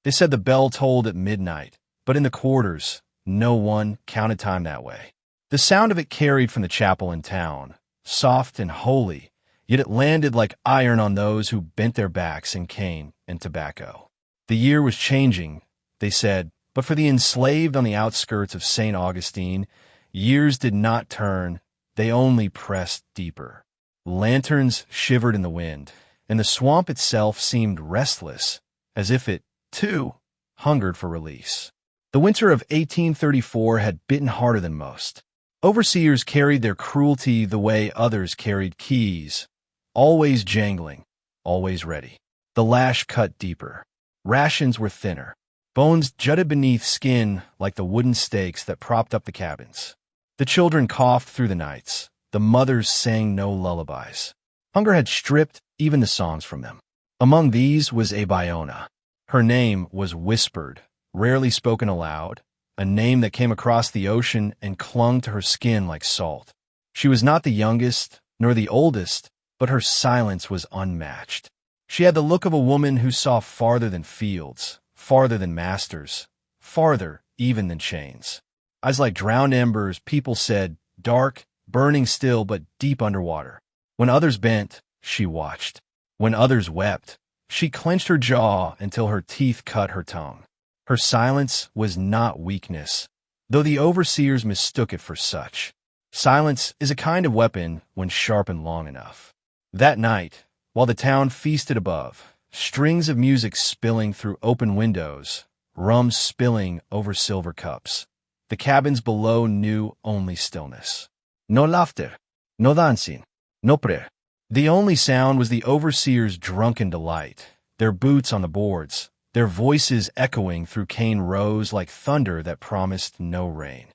They said the bell tolled at midnight, but in the quarters, no one counted time that way. The sound of it carried from the chapel in town, soft and holy, yet it landed like iron on those who bent their backs in cane and tobacco. The year was changing, they said, but for the enslaved on the outskirts of St. Augustine, years did not turn, they only pressed deeper. Lanterns shivered in the wind, and the swamp itself seemed restless, as if it, too, hungered for release. The winter of 1834 had bitten harder than most. Overseers carried their cruelty the way others carried keys, always jangling, always ready. The lash cut deeper. Rations were thinner. Bones jutted beneath skin like the wooden stakes that propped up the cabins. The children coughed through the nights. The mothers sang no lullabies. Hunger had stripped even the songs from them. Among these was Abiona. Her name was whispered, rarely spoken aloud, a name that came across the ocean and clung to her skin like salt. She was not the youngest, nor the oldest, but her silence was unmatched. She had the look of a woman who saw farther than fields, farther than masters, farther even than chains. Eyes like drowned embers, people said, dark, burning still but deep underwater. When others bent, she watched. When others wept, she clenched her jaw until her teeth cut her tongue. Her silence was not weakness, though the overseers mistook it for such. Silence is a kind of weapon when sharpened long enough. That night, while the town feasted above, strings of music spilling through open windows, rum spilling over silver cups, the cabins below knew only stillness. No laughter, no dancing, no prayer. The only sound was the overseers' drunken delight, their boots on the boards, their voices echoing through cane rows like thunder that promised no rain.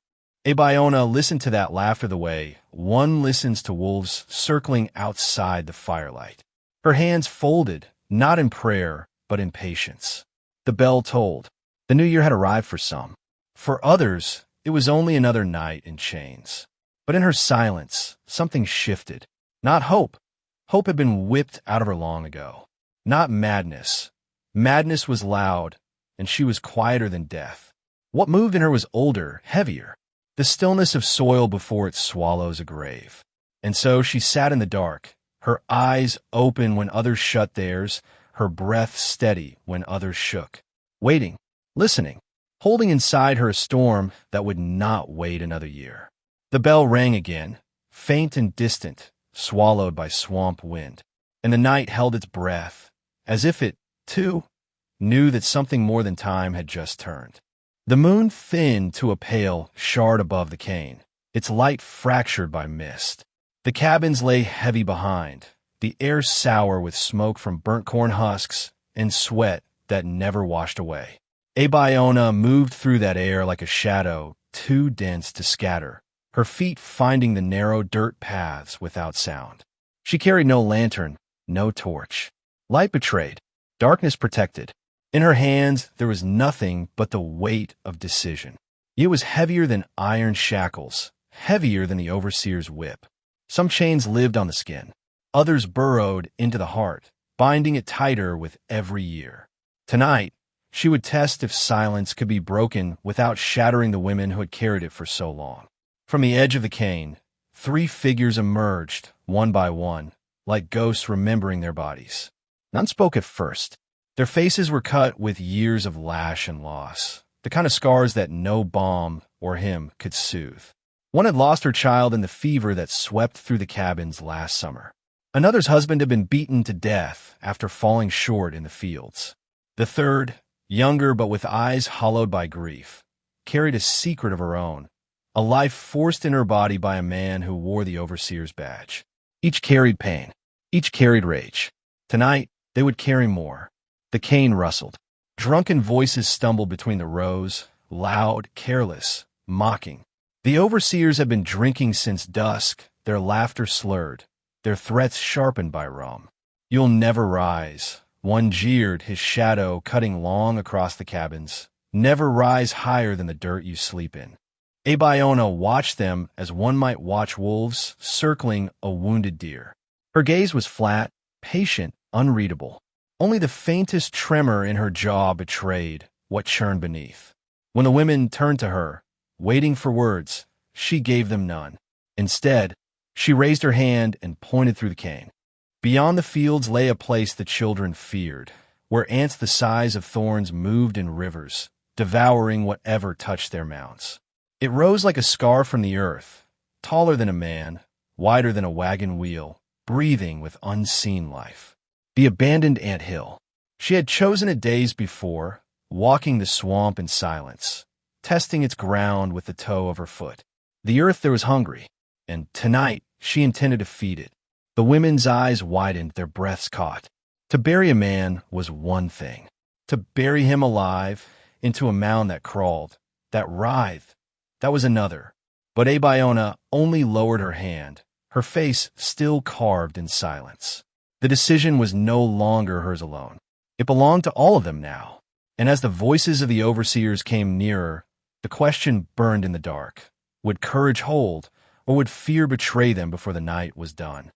Abiona listened to that laughter the way one listens to wolves circling outside the firelight. Her hands folded, not in prayer, but in patience. The bell tolled. The new year had arrived for some. For others, it was only another night in chains. But in her silence, something shifted. Not hope. Hope had been whipped out of her long ago. Not madness. Madness was loud, and she was quieter than death. What moved in her was older, heavier. The stillness of soil before it swallows a grave. And so she sat in the dark, her eyes open when others shut theirs, her breath steady when others shook. Waiting, listening, holding inside her a storm that would not wait another year. The bell rang again, faint and distant, swallowed by swamp wind, and the night held its breath, as if it, too, knew that something more than time had just turned. The moon thinned to a pale shard above the cane, its light fractured by mist. The cabins lay heavy behind, the air sour with smoke from burnt corn husks and sweat that never washed away. Abiona moved through that air like a shadow, too dense to scatter, her feet finding the narrow dirt paths without sound. She carried no lantern, no torch. Light betrayed, darkness protected. In her hands there was nothing but the weight of decision. It was heavier than iron shackles, heavier than the overseer's whip. Some chains lived on the skin. Others burrowed into the heart, binding it tighter with every year. Tonight, she would test if silence could be broken without shattering the women who had carried it for so long. From the edge of the cane, 3 figures emerged, one by one, like ghosts remembering their bodies. None spoke at first. Their faces were cut with years of lash and loss, the kind of scars that no balm or hymn could soothe. One had lost her child in the fever that swept through the cabins last summer. Another's husband had been beaten to death after falling short in the fields. The third, younger but with eyes hollowed by grief, carried a secret of her own, a life forced in her body by a man who wore the overseer's badge. Each carried pain. Each carried rage. Tonight, they would carry more. The cane rustled. Drunken voices stumbled between the rows, loud, careless, mocking. The overseers had been drinking since dusk, their laughter slurred, their threats sharpened by rum. You'll never rise, one jeered, his shadow cutting long across the cabins. Never rise higher than the dirt you sleep in. Abiona watched them as one might watch wolves circling a wounded deer. Her gaze was flat, patient, unreadable. Only the faintest tremor in her jaw betrayed what churned beneath. When the women turned to her, waiting for words, she gave them none. Instead, she raised her hand and pointed through the cane. Beyond the fields lay a place the children feared, where ants the size of thorns moved in rivers, devouring whatever touched their mounts. It rose like a scar from the earth, taller than a man, wider than a wagon wheel, breathing with unseen life. The abandoned anthill. She had chosen it days before, walking the swamp in silence, testing its ground with the toe of her foot. The earth there was hungry, and tonight she intended to feed it. The women's eyes widened, their breaths caught. To bury a man was one thing. To bury him alive into a mound that crawled, that writhed, that was another. But Abiona only lowered her hand, her face still carved in silence. The decision was no longer hers alone. It belonged to all of them now. And as the voices of the overseers came nearer, the question burned in the dark. Would courage hold, or would fear betray them before the night was done?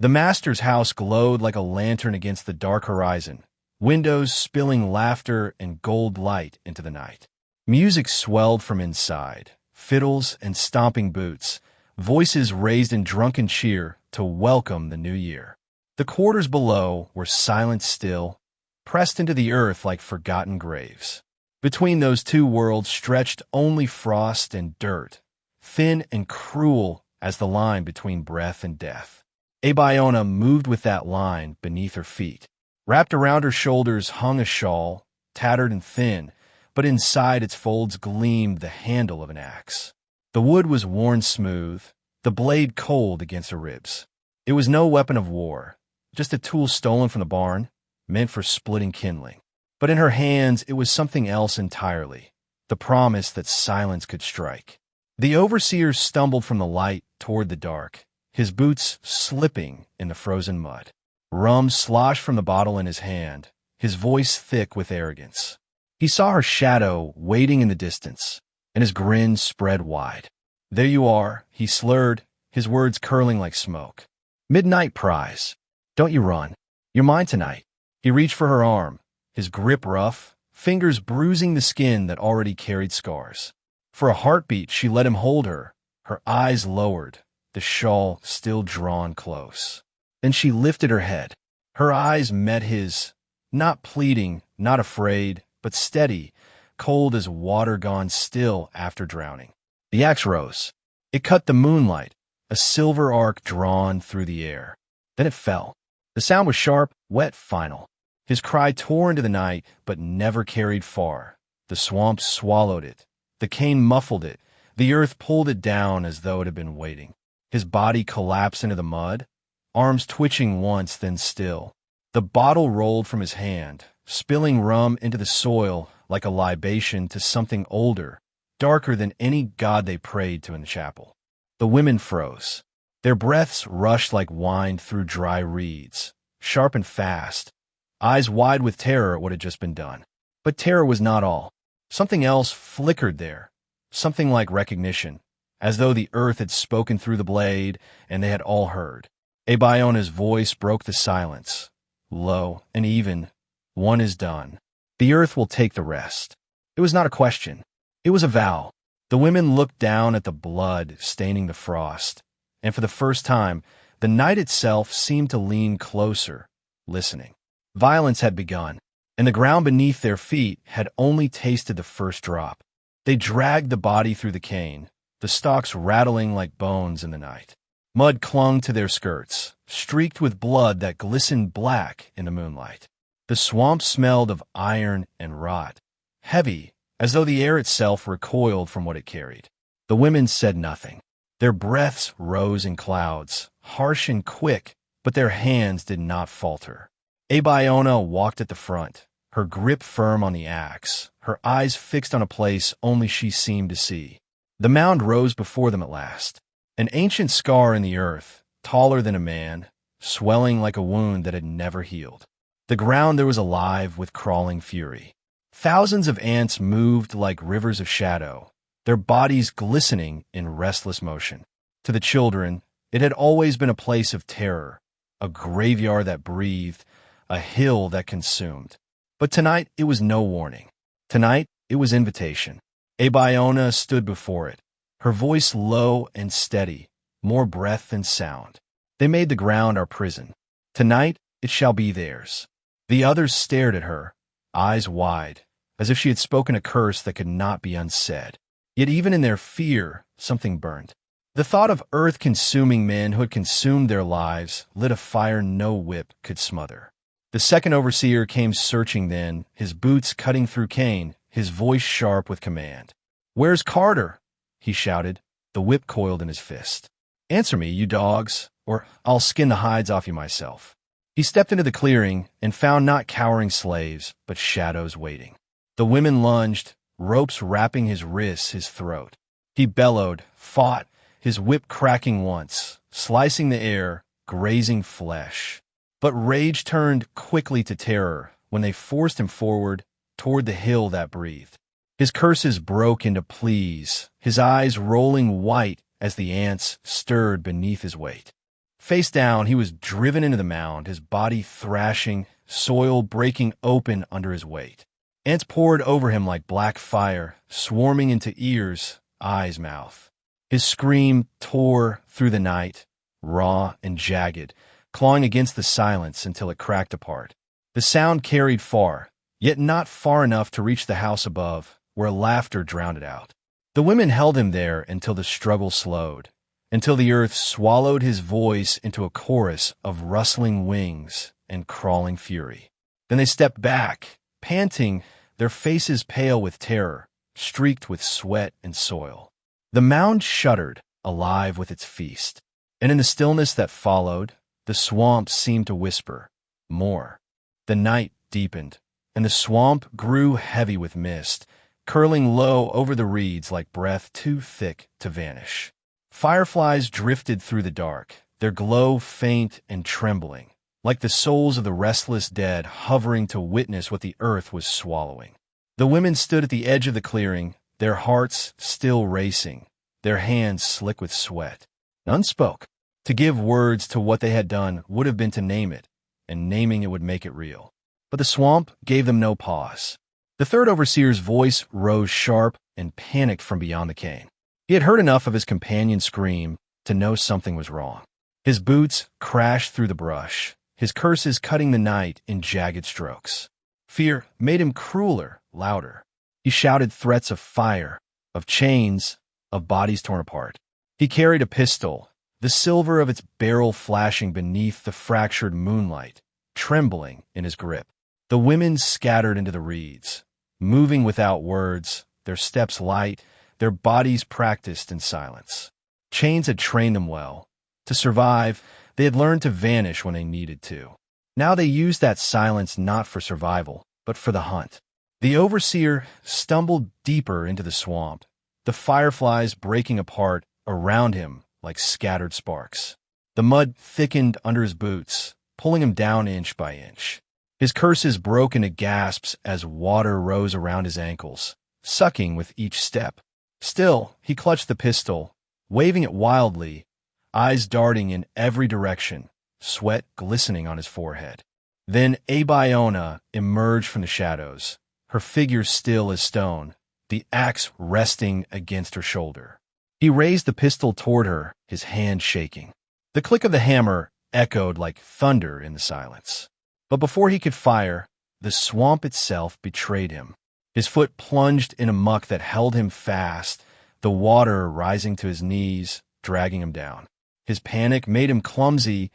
The master's house glowed like a lantern against the dark horizon, windows spilling laughter and gold light into the night. Music swelled from inside, fiddles and stomping boots, voices raised in drunken cheer to welcome the new year. The quarters below were silent still, pressed into the earth like forgotten graves. Between those two worlds stretched only frost and dirt, thin and cruel as the line between breath and death. Abiona moved with that line beneath her feet. Wrapped around her shoulders hung a shawl, tattered and thin, but inside its folds gleamed the handle of an axe. The wood was worn smooth, the blade cold against her ribs. It was no weapon of war, just a tool stolen from the barn, meant for splitting kindling. But in her hands it was something else entirely, the promise that silence could strike. The overseer stumbled from the light toward the dark, his boots slipping in the frozen mud. Rum sloshed from the bottle in his hand, his voice thick with arrogance. He saw her shadow waiting in the distance, and his grin spread wide. "There you are," he slurred, his words curling like smoke. "Midnight prize. Don't you run. You're mine tonight." He reached for her arm, his grip rough, fingers bruising the skin that already carried scars. For a heartbeat, she let him hold her, her eyes lowered, the shawl still drawn close. Then she lifted her head. Her eyes met his, not pleading, not afraid, but steady, cold as water gone still after drowning. The axe rose. It cut the moonlight, a silver arc drawn through the air. Then it fell. The sound was sharp, wet, final. His cry tore into the night, but never carried far. The swamp swallowed it. The cane muffled it. The earth pulled it down as though it had been waiting. His body collapsed into the mud, arms twitching once, then still. The bottle rolled from his hand, spilling rum into the soil like a libation to something older, darker than any god they prayed to in the chapel. The women froze. Their breaths rushed like wine through dry reeds, sharp and fast, eyes wide with terror at what had just been done. But terror was not all. Something else flickered there, something like recognition, as though the earth had spoken through the blade and they had all heard. Abiona's voice broke the silence, low and even. "One is done. The earth will take the rest." It was not a question. It was a vow. The women looked down at the blood staining the frost, and for the first time, the night itself seemed to lean closer, listening. Violence had begun, and the ground beneath their feet had only tasted the first drop. They dragged the body through the cane, the stalks rattling like bones in the night. Mud clung to their skirts, streaked with blood that glistened black in the moonlight. The swamp smelled of iron and rot, heavy, as though the air itself recoiled from what it carried. The women said nothing. Their breaths rose in clouds, harsh and quick, but their hands did not falter. Abiona walked at the front, her grip firm on the axe, her eyes fixed on a place only she seemed to see. The mound rose before them at last, an ancient scar in the earth, taller than a man, swelling like a wound that had never healed. The ground there was alive with crawling fury. Thousands of ants moved like rivers of shadow, their bodies glistening in restless motion. To the children, it had always been a place of terror, a graveyard that breathed, a hill that consumed. But tonight it was no warning. Tonight it was invitation. Abiona stood before it, her voice low and steady, more breath than sound. They made the ground our prison. Tonight it shall be theirs. The others stared at her, eyes wide, as if she had spoken a curse that could not be unsaid. Yet even in their fear, something burned. The thought of earth-consuming men who had consumed their lives lit a fire no whip could smother. The second overseer came searching then, his boots cutting through cane, his voice sharp with command. "Where's Carter?" he shouted, the whip coiled in his fist. "Answer me, you dogs, or I'll skin the hides off you myself." He stepped into the clearing and found not cowering slaves, but shadows waiting. The women lunged, ropes wrapping his wrists, his throat. He bellowed, fought, his whip cracking once, slicing the air, grazing flesh. But rage turned quickly to terror when they forced him forward toward the hill that breathed. His curses broke into pleas, his eyes rolling white as the ants stirred beneath his weight. Face down, he was driven into the mound, his body thrashing, soil breaking open under his weight. Ants poured over him like black fire, swarming into ears, eyes, mouth. His scream tore through the night, raw and jagged, clawing against the silence until it cracked apart. The sound carried far, yet not far enough to reach the house above, where laughter drowned it out. The women held him there until the struggle slowed, until the earth swallowed his voice into a chorus of rustling wings and crawling fury. Then they stepped back, panting, their faces pale with terror, streaked with sweat and soil. The mound shuddered, alive with its feast, and in the stillness that followed, the swamp seemed to whisper, more. The night deepened, and the swamp grew heavy with mist, curling low over the reeds like breath too thick to vanish. Fireflies drifted through the dark, their glow faint and trembling, like the souls of the restless dead hovering to witness what the earth was swallowing. The women stood at the edge of the clearing, their hearts still racing, their hands slick with sweat. None spoke. To give words to what they had done would have been to name it, and naming it would make it real. But the swamp gave them no pause. The third overseer's voice rose sharp and panicked from beyond the cane. He had heard enough of his companion's scream to know something was wrong. His boots crashed through the brush, his curses cutting the night in jagged strokes. Fear made him crueler, louder. He shouted threats of fire, of chains, of bodies torn apart. He carried a pistol, the silver of its barrel flashing beneath the fractured moonlight, trembling in his grip. The women scattered into the reeds, moving without words, their steps light, their bodies practiced in silence. Chains had trained them well. To survive, they had learned to vanish when they needed to. Now they used that silence not for survival, but for the hunt. The overseer stumbled deeper into the swamp, the fireflies breaking apart around him like scattered sparks. The mud thickened under his boots, pulling him down inch by inch. His curses broke into gasps as water rose around his ankles, sucking with each step. Still, he clutched the pistol, waving it wildly, eyes darting in every direction, sweat glistening on his forehead. Then Abiona emerged from the shadows, her figure still as stone, the axe resting against her shoulder. He raised the pistol toward her, his hand shaking. The click of the hammer echoed like thunder in the silence. But before he could fire, the swamp itself betrayed him. His foot plunged in a muck that held him fast, the water rising to his knees, dragging him down. His panic made him clumsy,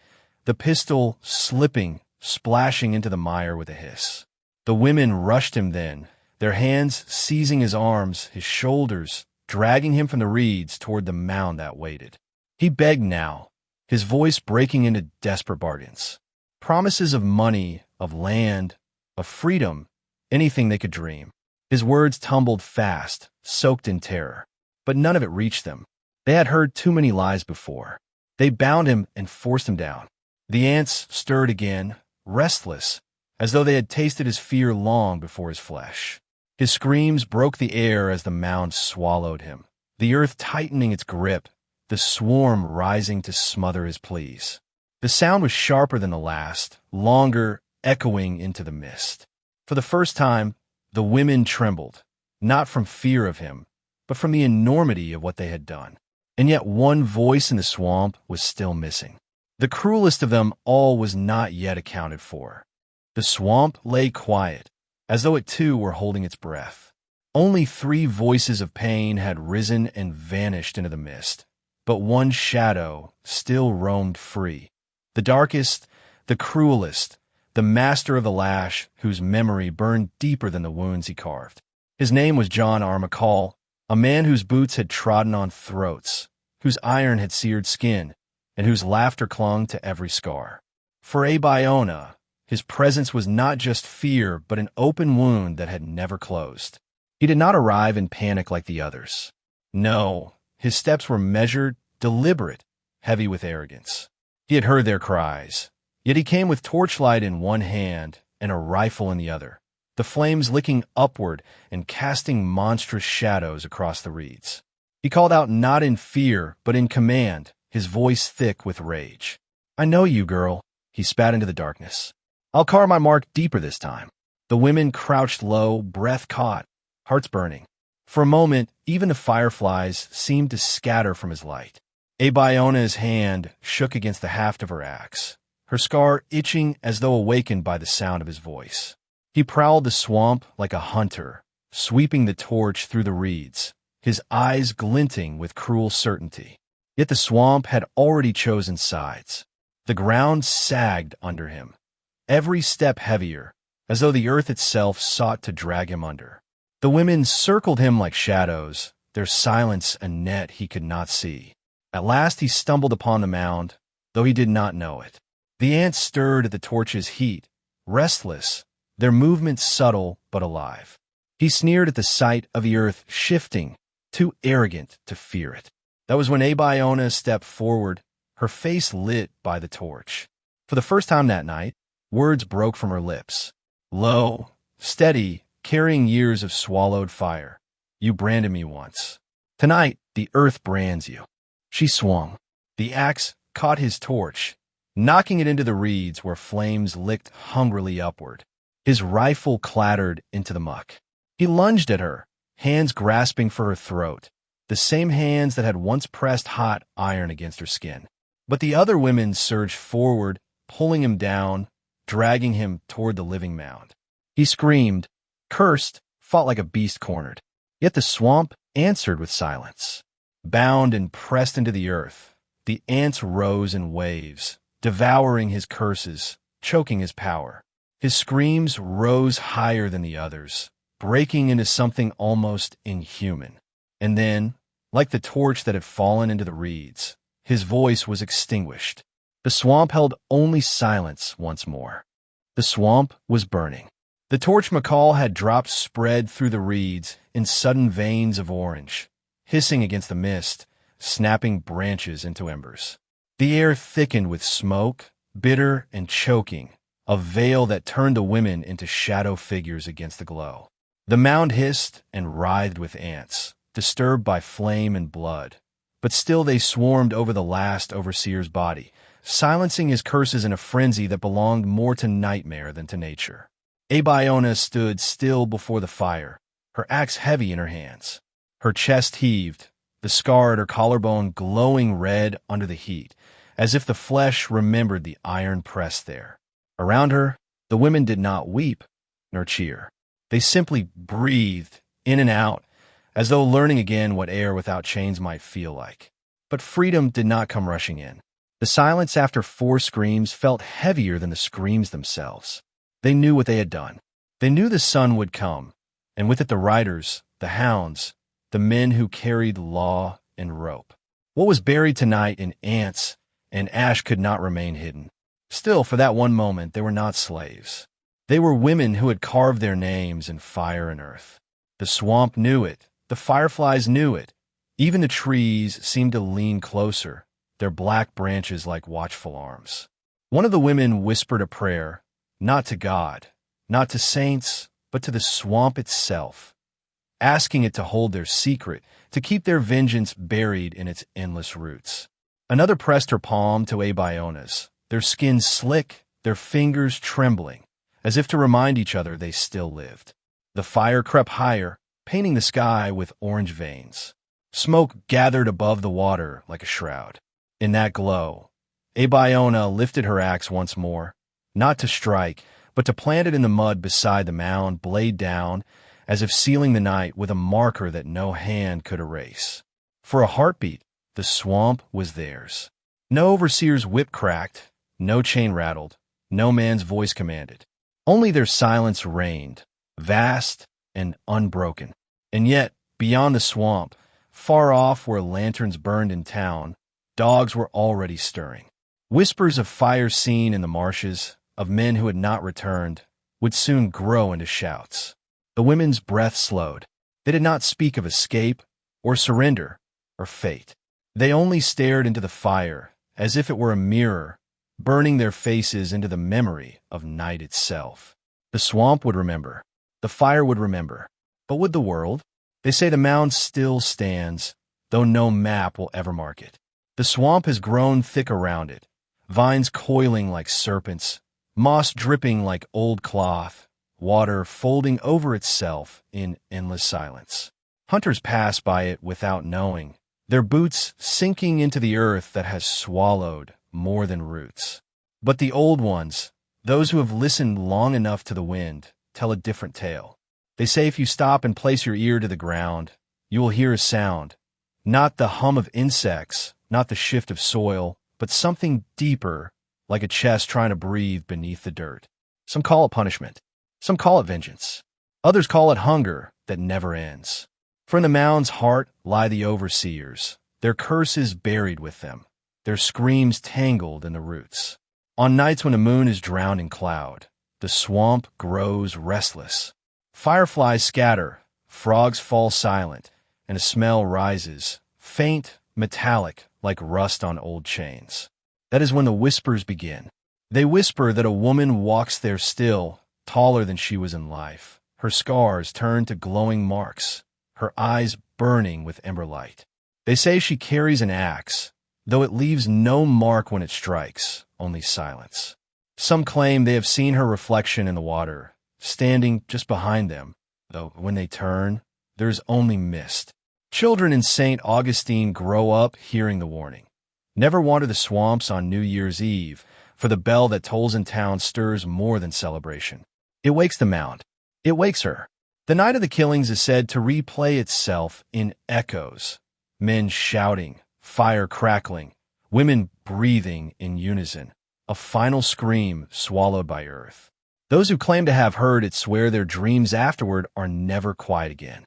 the pistol slipping, splashing into the mire with a hiss. The women rushed him then, their hands seizing his arms, his shoulders, dragging him from the reeds toward the mound that waited. He begged now, his voice breaking into desperate bargains. Promises of money, of land, of freedom, anything they could dream. His words tumbled fast, soaked in terror. But none of it reached them. They had heard too many lies before. They bound him and forced him down. The ants stirred again, restless, as though they had tasted his fear long before his flesh. His screams broke the air as the mound swallowed him, the earth tightening its grip, the swarm rising to smother his pleas. The sound was sharper than the last, longer, echoing into the mist. For the first time, the women trembled, not from fear of him, but from the enormity of what they had done. And yet one voice in the swamp was still missing. The cruelest of them all was not yet accounted for. The swamp lay quiet, as though it too were holding its breath. Only 3 voices of pain had risen and vanished into the mist, but one shadow still roamed free. The darkest, the cruelest, the master of the lash whose memory burned deeper than the wounds he carved. His name was John R. McCall, a man whose boots had trodden on throats, whose iron had seared skin, and whose laughter clung to every scar. For Abiona, his presence was not just fear, but an open wound that had never closed. He did not arrive in panic like the others. No, his steps were measured, deliberate, heavy with arrogance. He had heard their cries, yet he came with torchlight in one hand and a rifle in the other, the flames licking upward and casting monstrous shadows across the reeds. He called out not in fear, but in command, his voice thick with rage. "I know you, girl," he spat into the darkness. "I'll carve my mark deeper this time." The women crouched low, breath caught, hearts burning. For a moment, even the fireflies seemed to scatter from his light. Abiona's hand shook against the haft of her axe, her scar itching as though awakened by the sound of his voice. He prowled the swamp like a hunter, sweeping the torch through the reeds, his eyes glinting with cruel certainty. Yet the swamp had already chosen sides. The ground sagged under him, every step heavier, as though the earth itself sought to drag him under. The women circled him like shadows, their silence a net he could not see. At last he stumbled upon the mound, though he did not know it. The ants stirred at the torch's heat, restless, their movements subtle but alive. He sneered at the sight of the earth shifting, too arrogant to fear it. That was when Abiona stepped forward, her face lit by the torch. For the first time that night, words broke from her lips. Low, steady, carrying years of swallowed fire. "You branded me once. Tonight, the earth brands you." She swung. The axe caught his torch, knocking it into the reeds where flames licked hungrily upward. His rifle clattered into the muck. He lunged at her, hands grasping for her throat, the same hands that had once pressed hot iron against her skin. But the other women surged forward, pulling him down, dragging him toward the living mound. He screamed, cursed, fought like a beast cornered. Yet the swamp answered with silence. Bound and pressed into the earth, the ants rose in waves, devouring his curses, choking his power. His screams rose higher than the others, breaking into something almost inhuman. And then, like the torch that had fallen into the reeds, his voice was extinguished. The swamp held only silence once more. The swamp was burning. The torch McCall had dropped spread through the reeds in sudden veins of orange, hissing against the mist, snapping branches into embers. The air thickened with smoke, bitter and choking, a veil that turned the women into shadow figures against the glow. The mound hissed and writhed with ants, disturbed by flame and blood, but still they swarmed over the last overseer's body, silencing his curses in a frenzy that belonged more to nightmare than to nature. Abiona stood still before the fire, her axe heavy in her hands. Her chest heaved, the scar at her collarbone glowing red under the heat, as if the flesh remembered the iron press there. Around her, the women did not weep nor cheer. They simply breathed in and out, as though learning again what air without chains might feel like. But freedom did not come rushing in. The silence after 4 screams felt heavier than the screams themselves. They knew what they had done. They knew the sun would come, and with it the riders, the hounds, the men who carried law and rope. What was buried tonight in ants and ash could not remain hidden. Still, for that one moment, they were not slaves. They were women who had carved their names in fire and earth. The swamp knew it. The fireflies knew it. Even the trees seemed to lean closer, their black branches like watchful arms. One of the women whispered a prayer, not to God, not to saints, but to the swamp itself, asking it to hold their secret, to keep their vengeance buried in its endless roots. Another pressed her palm to Abiona's, their skin slick, their fingers trembling. as if to remind each other they still lived. The fire crept higher, painting the sky with orange veins. Smoke gathered above the water like a shroud. In that glow, Abiona lifted her axe once more, not to strike, but to plant it in the mud beside the mound, blade down, as if sealing the night with a marker that no hand could erase. For a heartbeat, the swamp was theirs. No overseer's whip cracked, no chain rattled, no man's voice commanded. Only their silence reigned, vast and unbroken. And yet, beyond the swamp, far off where lanterns burned in town, dogs were already stirring. Whispers of fire seen in the marshes, of men who had not returned, would soon grow into shouts. The women's breath slowed. They did not speak of escape, or surrender, or fate. They only stared into the fire, as if it were a mirror, burning their faces into the memory of night itself. The swamp would remember. The fire would remember. But would the world? They say the mound still stands, though no map will ever mark it. The swamp has grown thick around it, vines coiling like serpents, moss dripping like old cloth, water folding over itself in endless silence. Hunters pass by it without knowing, their boots sinking into the earth that has swallowed more than roots. But the old ones, those who have listened long enough to the wind, tell a different tale. They say if you stop and place your ear to the ground, you will hear a sound, not the hum of insects, not the shift of soil, but something deeper, like a chest trying to breathe beneath the dirt. Some call it punishment. Some call it vengeance. Others call it hunger that never ends. For in the mound's heart lie the overseers, their curses buried with them, their screams tangled in the roots. On nights when the moon is drowned in cloud, the swamp grows restless. Fireflies scatter, frogs fall silent, and a smell rises, faint, metallic, like rust on old chains. That is when the whispers begin. They whisper that a woman walks there still, taller than she was in life, her scars turned to glowing marks, her eyes burning with ember light. They say she carries an axe, though it leaves no mark when it strikes, only silence. Some claim they have seen her reflection in the water, standing just behind them, though when they turn, there is only mist. Children in St. Augustine grow up hearing the warning. Never wander the swamps on New Year's Eve, for the bell that tolls in town stirs more than celebration. It wakes the mound. It wakes her. The night of the killings is said to replay itself in echoes, men shouting, fire crackling, women breathing in unison, a final scream swallowed by earth. Those who claim to have heard it swear their dreams afterward are never quiet again.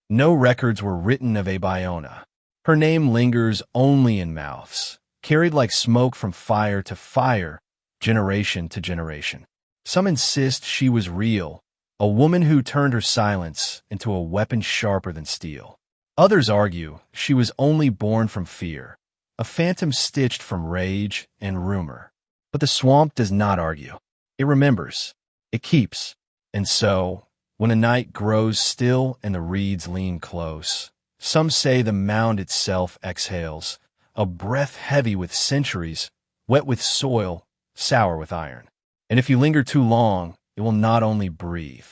No records were written of Abiona. Her name lingers only in mouths, carried like smoke from fire to fire, generation to generation. Some insist she was real, a woman who turned her silence into a weapon sharper than steel. Others argue she was only born from fear, a phantom stitched from rage and rumor. But the swamp does not argue. It remembers. It keeps. And so, when a night grows still and the reeds lean close, some say the mound itself exhales, a breath heavy with centuries, wet with soil, sour with iron. And if you linger too long, it will not only breathe,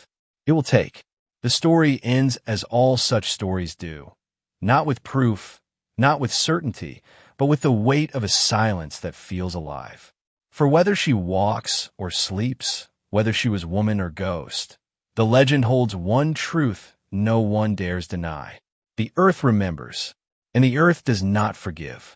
it will take. The story ends as all such stories do, not with proof, not with certainty, but with the weight of a silence that feels alive. For whether she walks or sleeps, whether she was woman or ghost, the legend holds one truth no one dares deny. The earth remembers, and the earth does not forgive.